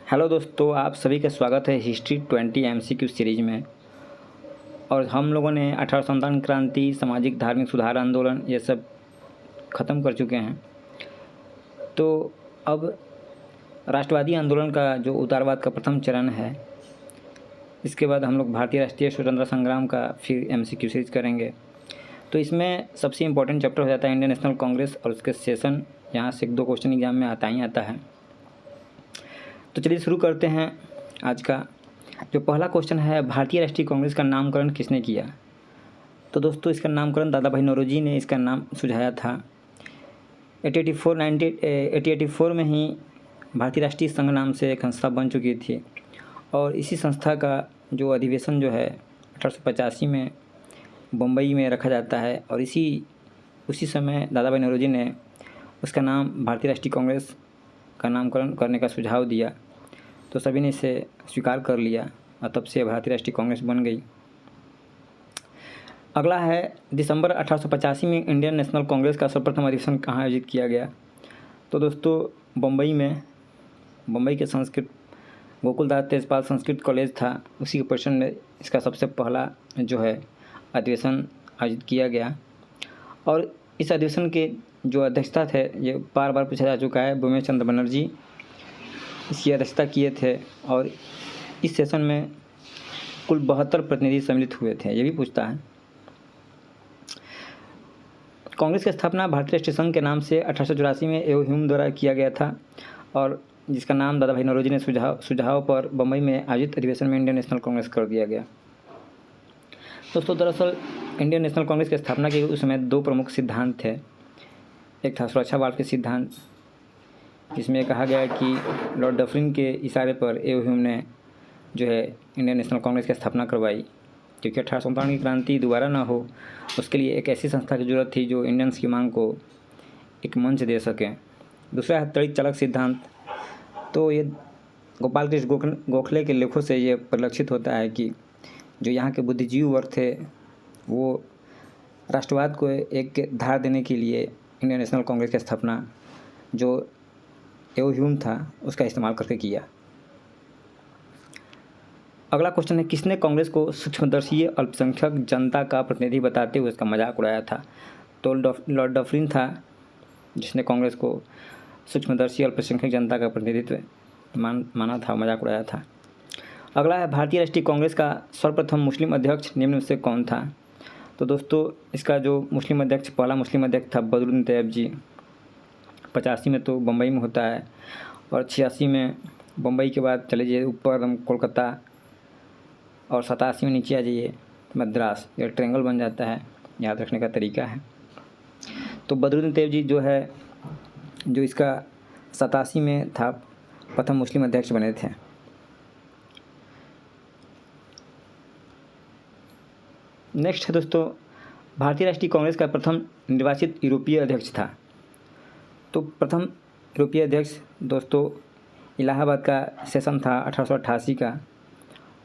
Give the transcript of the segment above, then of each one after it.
Hello दोस्तों, आप सभी का स्वागत है हिस्ट्री 20 MCQ सीरीज में। और हम लोगों ने 1857 क्रांति, सामाजिक धार्मिक सुधार आंदोलन ये सब ख़त्म कर चुके हैं। तो अब राष्ट्रवादी आंदोलन का जो उदारवाद का प्रथम चरण है, इसके बाद हम लोग भारतीय राष्ट्रीय स्वतंत्रता संग्राम का फिर MCQ सीरीज करेंगे। तो इसमें सबसे इम्पोर्टेंट चैप्टर हो जाता है इंडियन नेशनल कांग्रेस और उसके सेशन। यहाँ से 1-2 क्वेश्चन एग्जाम में आता ही आता है। तो चलिए शुरू करते हैं। आज का जो पहला क्वेश्चन है, भारतीय राष्ट्रीय कांग्रेस का नामकरण किसने किया? तो दोस्तों, इसका नामकरण दादा भाई नौरोजी ने इसका नाम सुझाया था। 1884 में ही भारतीय राष्ट्रीय संघ नाम से एक संस्था बन चुकी थी और इसी संस्था का जो अधिवेशन जो है 1885 में बम्बई में रखा जाता है और उसी समय दादा भाई नौरोजी ने उसका नाम भारतीय राष्ट्रीय कांग्रेस का नामकरण करने का सुझाव दिया। तो सभी ने इसे स्वीकार कर लिया और तब से भारतीय राष्ट्रीय कांग्रेस बन गई। अगला है, दिसंबर 1885 में इंडियन नेशनल कांग्रेस का सर्वप्रथम अधिवेशन कहाँ आयोजित किया गया? तो दोस्तों, बम्बई के संस्कृत गोकुलदास तेजपाल संस्कृत कॉलेज था, उसी के परिसर में इसका सबसे पहला जो है अधिवेशन आयोजित किया गया। और इस अधिवेशन के जो अध्यक्षता थे, ये बार बार पूछा जा चुका है, भूपेश चंद्र बनर्जी इसकी अध्यक्षता किए थे। और इस सेशन में कुल 72 प्रतिनिधि सम्मिलित हुए थे, ये भी पूछता है। कांग्रेस की स्थापना भारतीय राष्ट्रीय संघ के नाम से 1884 में एओ ह्यूम द्वारा किया गया था और जिसका नाम दादा भाई नौरोजी ने सुझाव पर बम्बई में आयोजित अधिवेशन में इंडियन नेशनल कांग्रेस कर दिया गया। दोस्तों, दरअसल इंडियन नेशनल कांग्रेस की स्थापना के उस समय 2 प्रमुख सिद्धांत थे। एक था सुरक्षा वाल्व के सिद्धांत, जिसमें कहा गया कि लॉर्ड डफरिन के इशारे पर एओ ह्यूम ने जो है इंडियन नेशनल कांग्रेस की स्थापना करवाई, क्योंकि 1857 की क्रांति दोबारा ना हो उसके लिए एक ऐसी संस्था की जरूरत थी जो इंडियंस की मांग को एक मंच दे सके। दूसरा है तड़ित चालक सिद्धांत। तो ये गोपाल कृष्ण गोखले के लेखों से ये परिलक्षित होता है कि जो यहाँ के बुद्धिजीवी वर्ग थे वो राष्ट्रवाद को एक धार देने के लिए इंडियन नेशनल कांग्रेस की स्थापना जो एओ ह्यूम था उसका इस्तेमाल करके किया। अगला क्वेश्चन है, किसने कांग्रेस को सूक्ष्मदर्शी अल्पसंख्यक जनता का प्रतिनिधि बताते हुए उसका मजाक उड़ाया था? तो लॉर्ड डफरिन था जिसने कांग्रेस को सूक्ष्मदर्शी अल्पसंख्यक जनता का प्रतिनिधित्व माना था, मजाक उड़ाया था। अगला है, भारतीय राष्ट्रीय कांग्रेस का सर्वप्रथम मुस्लिम अध्यक्ष निम्न में से कौन था? तो दोस्तों, इसका जो पहला मुस्लिम अध्यक्ष था बदरुद्दीन तैयब जी। 85 में तो बम्बई में होता है और 86 में बम्बई के बाद चले जाइए ऊपर कोलकाता और 87 में नीचे आ जाइए मद्रास। ये ट्रायंगल बन जाता है, याद रखने का तरीका है। तो बदरुद्दीन तैयब जी जो है जो इसका 87 में था, प्रथम मुस्लिम अध्यक्ष बने थे। नेक्स्ट है दोस्तों, भारतीय राष्ट्रीय कांग्रेस का प्रथम निर्वाचित यूरोपीय अध्यक्ष था। तो प्रथम यूरोपीय अध्यक्ष दोस्तों इलाहाबाद का सेशन था 1888 का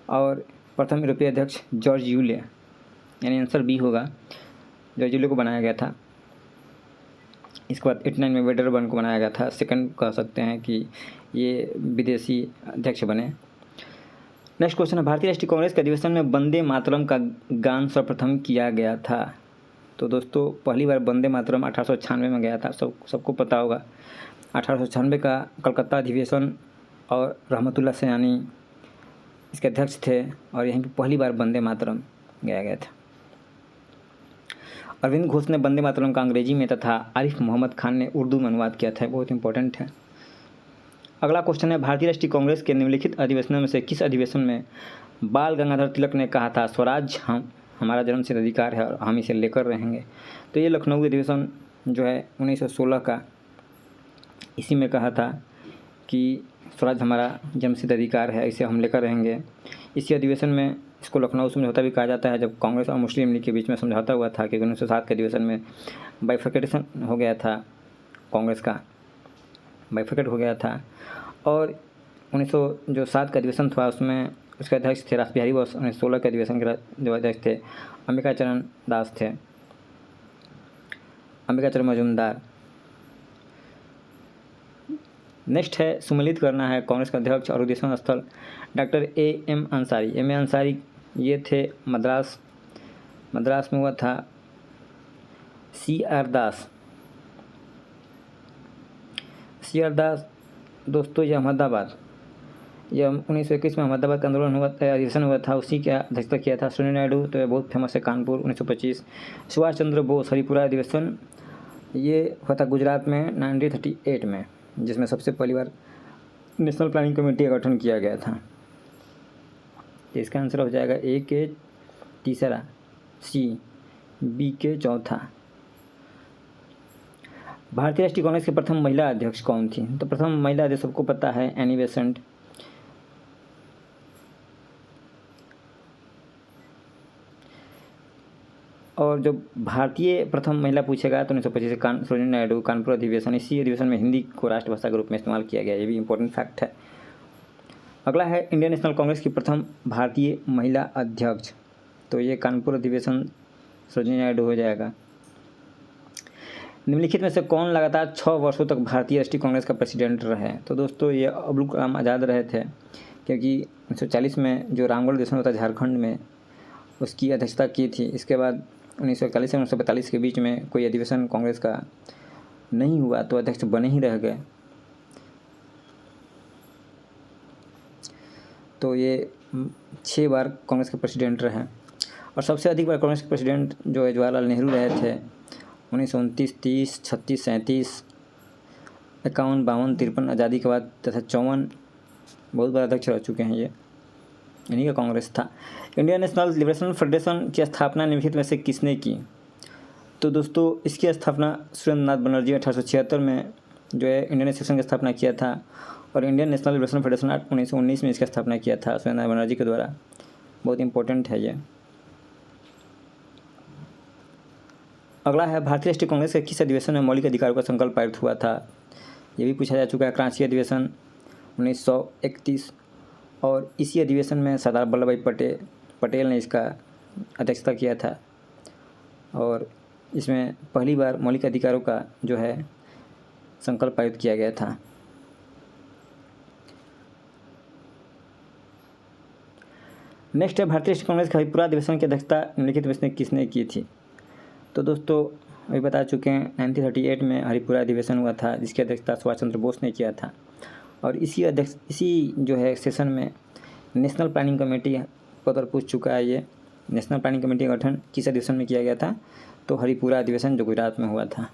और प्रथम यूरोपीय अध्यक्ष जॉर्ज यूले, यानी आंसर बी होगा, जॉर्ज यूले को बनाया गया था। इसके बाद 89 में वेडरबर्न को बनाया गया था। सेकंड कह सकते हैं कि ये विदेशी अध्यक्ष बने। नेक्स्ट क्वेश्चन है, भारतीय राष्ट्रीय कांग्रेस के अधिवेशन में वंदे मातरम का गान सर्वप्रथम किया गया था? तो दोस्तों, पहली बार वंदे मातरम 1896 में गया था, सबको पता होगा। 1896 का कलकत्ता अधिवेशन और रहमतुल्लाह सयानी इसके अध्यक्ष थे और यहीं पर पहली बार वंदे मातरम गाया गया था। अरविंद घोष ने वंदे मातरम का अंग्रेजी में तथा आरिफ मोहम्मद खान ने उर्दू में अनुवाद किया था, बहुत इंपॉर्टेंट है। अगला क्वेश्चन है, भारतीय राष्ट्रीय कांग्रेस के निम्नलिखित अधिवेशनों में से किस अधिवेशन में बाल गंगाधर तिलक ने कहा था स्वराज हमारा जन्मसिद्ध अधिकार है और हम इसे लेकर रहेंगे? तो ये लखनऊ अधिवेशन जो है 1916 का, इसी में कहा था कि स्वराज हमारा जन्मसिद्ध अधिकार है, इसे हम लेकर रहेंगे। इसी अधिवेशन में इसको लखनऊ समझौता भी कहा जाता है, जब कांग्रेस और मुस्लिम लीग के बीच में समझौता हुआ था, क्योंकि 1907 के अधिवेशन में बाइफर्केशन हो गया था, कांग्रेस का बाइफर्केट हो गया था। और 1907 का अधिवेशन था उसमें उसके अध्यक्ष थे रास बिहारी बोस। 1916 के अधिवेशन के जो अध्यक्ष थे अंबिका चरण दास थे, अंबिका चरण मजूमदार। नेक्स्ट है सम्मिलित करना है कांग्रेस का अध्यक्ष और अधिवेशन स्थल डॉक्टर एम अंसारी ये थे मद्रास में हुआ था। CR दास दोस्तों ये अहमदाबाद, यह 1921 में अहमदाबाद का आंदोलन हुआ था, अधिवेशन हुआ था, उसी का अध्यक्षता किया था। सुनील नायडू तो ये बहुत फेमस है, कानपुर 1925। सुभाष चंद्र बोस हरिपुरा अधिवेशन ये हुआ था गुजरात में 1938 में, जिसमें सबसे पहली बार नेशनल प्लानिंग कमेटी का गठन किया गया था। इसका आंसर हो जाएगा A के तीसरा, C B के चौथा। भारतीय राष्ट्रीय कांग्रेस की प्रथम महिला अध्यक्ष कौन थी? तो प्रथम महिला अध्यक्ष सबको पता है एनी बेसेंट। और जो भारतीय प्रथम महिला पूछेगा तो 1925 सरोजिनी नायडू, कानपुर अधिवेशन। इसी अधिवेशन में हिंदी को राष्ट्रभाषा के रूप में इस्तेमाल किया गया, ये भी इंपॉर्टेंट फैक्ट है। अगला है इंडियन नेशनल कांग्रेस की प्रथम भारतीय महिला अध्यक्ष, तो ये कानपुर अधिवेशन सरोजिनी नायडू हो जाएगा। निम्नलिखित में से कौन लगातार 6 वर्षों तक भारतीय राष्ट्रीय कांग्रेस का प्रेसिडेंट रहे? तो दोस्तों ये अब्दुल कलाम आज़ाद रहे थे, क्योंकि 1940 में जो रामगढ़ अधिवेशन होता झारखंड में, उसकी अध्यक्षता की थी। इसके बाद 1941 से 1942 के बीच में कोई अधिवेशन कांग्रेस का नहीं हुआ, तो अध्यक्ष बने ही रह गए। तो ये 6 बार कांग्रेस के प्रेसिडेंट रहे। और सबसे अधिक बार कांग्रेस के प्रेसिडेंट जो है जवाहरलाल नेहरू रहे थे, 1929, 30, 36, 37, 51, 52, 53 आज़ादी के बाद तथा 54 बहुत बार अध्यक्ष रह चुके हैं। ये इन्हीं का कांग्रेस था। इंडियन नेशनल लिबरेशन फेडरेशन की स्थापना निम्नलिखित में से किसने की? तो दोस्तों इसकी स्थापना सुरेंद्र नाथ बनर्जी 1876 में जो है इंडियन एसोसिएशन की स्थापना किया था। और इंडियन नेशनल लिबरेशन फेडरेशन 1919 में इसकी स्थापना किया था सुरेंद्र नाथ बनर्जी के द्वारा। बहुत इंपॉर्टेंट है ये। अगला है भारतीय राष्ट्रीय कांग्रेस के किस अधिवेशन में मौलिक अधिकारों का संकल्प पारित हुआ था? ये भी पूछा जा चुका है। क्रांति अधिवेशन 1931। और इसी अधिवेशन में सरदार वल्लभ भाई पटेल ने इसका अध्यक्षता किया था। और इसमें पहली बार मौलिक अधिकारों का जो है संकल्प पारित किया गया था। नेक्स्ट है भारतीय राष्ट्रीय कांग्रेस के हरिपुरा अधिवेशन की अध्यक्षता निम्नलिखित में से किसने की थी? तो दोस्तों अभी बता चुके हैं 1938 में हरिपुरा अधिवेशन हुआ था, जिसकी अध्यक्षता सुभाष चंद्र बोस ने किया था। और इसी जो है सेशन में नेशनल प्लानिंग कमेटी पर पूछ चुका है। ये नेशनल प्लानिंग कमेटी का गठन किस अधिवेशन में किया गया था? तो हरिपुरा अधिवेशन जो गुजरात में हुआ था।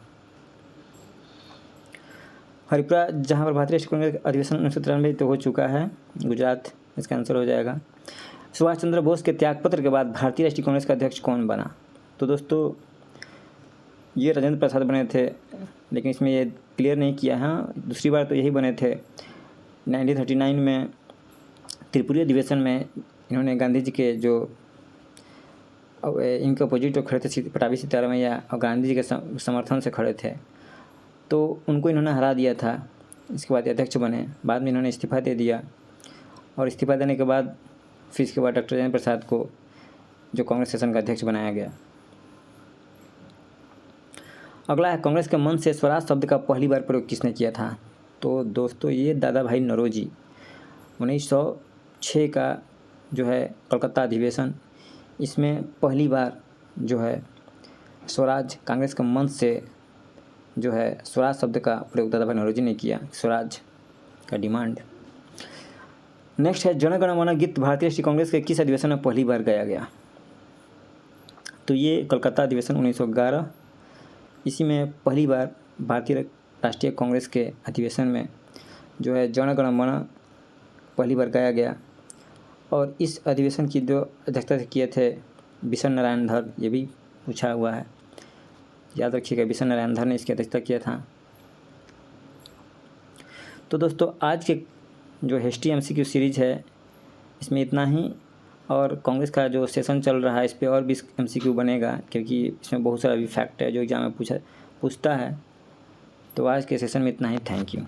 हरिपुरा जहाँ पर भारतीय राष्ट्रीय कांग्रेस अधिवेशन 1993 तो हो चुका है, गुजरात इसका आंसर हो जाएगा। सुभाष चंद्र बोस के त्यागपत्र के बाद भारतीय राष्ट्रीय कांग्रेस का अध्यक्ष कौन बना? तो दोस्तों ये राजेंद्र प्रसाद बने थे, लेकिन इसमें ये क्लियर नहीं किया है। दूसरी बार तो यही बने थे। 1939 में त्रिपुरी अधिवेशन में इन्होंने गांधी जी के जो इनके अपोजिट जो खड़े थे पटाभी सीतारामैया, और गांधी जी के समर्थन से खड़े थे, तो उनको इन्होंने हरा दिया था। इसके बाद अध्यक्ष बने। बाद में इन्होंने इस्तीफा दे दिया, और इस्तीफा देने के बाद फिर इसके बाद डॉक्टर राजेंद्र प्रसाद को जो कांग्रेस सेशन का अध्यक्ष बनाया गया। अगला है कांग्रेस के मन से स्वराज शब्द का पहली बार प्रयोग किसने किया था? तो दोस्तों ये दादा भाई नौरोजी। 1906 का जो है कलकत्ता अधिवेशन, इसमें पहली बार जो है स्वराज कांग्रेस के मंच से जो है स्वराज शब्द का प्रयोग दादा भाई नौरोजी ने किया, स्वराज का डिमांड। नेक्स्ट है जन गण मन गीत भारतीय राष्ट्रीय कांग्रेस के किस अधिवेशन में पहली बार गाया गया? तो ये कलकत्ता अधिवेशन 1911। इसी में पहली बार भारतीय राष्ट्रीय कांग्रेस के अधिवेशन में जो है जन गण मन पहली बार गाया गया। और इस अधिवेशन की जो अध्यक्षता किए थे बिशन नारायण धर, ये भी पूछा हुआ है, याद रखिएगा, बिशन नारायण धर ने इसकी अध्यक्षता किया था। तो दोस्तों आज के जो हिस्ट्री MCQ सीरीज़ है इसमें इतना ही। और कांग्रेस का जो सेशन चल रहा है इस पर और भी MCQ बनेगा, क्योंकि इसमें बहुत सारा भी फैक्ट है जो एग्जाम में पूछता है। तो आज के सेशन में इतना ही। Thank you.